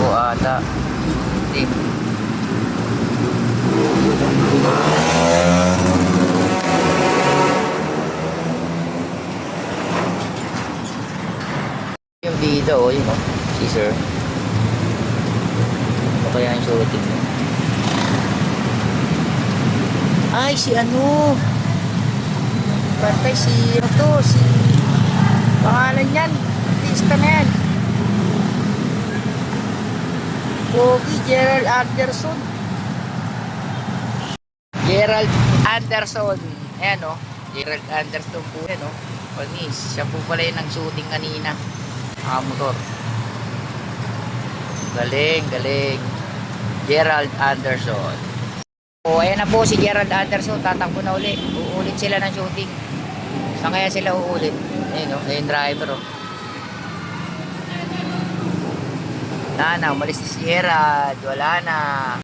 po ata. Team. Yung dito, oh, yun, oh. Si sir. Ano kaya yung shooting mo? Ay, si ano? Bantay si ano to? Si... Pangalan yan. Artista na yan. Pogi, Gerald Anderson. Gerald Anderson. Ayan, oh. Gerald Anderson po yan, oh. Panis. Siya po pala yun ang shooting kanina. Motor. Galing, galing. Gerald Anderson. O, ayan na po si Gerald Anderson. Tatakbo na uli. Uulit sila ng shooting. Saan kaya sila uulit? Ayun, oh. Ayun, driver, oh. Wala na, umalis si Gerald. Wala na.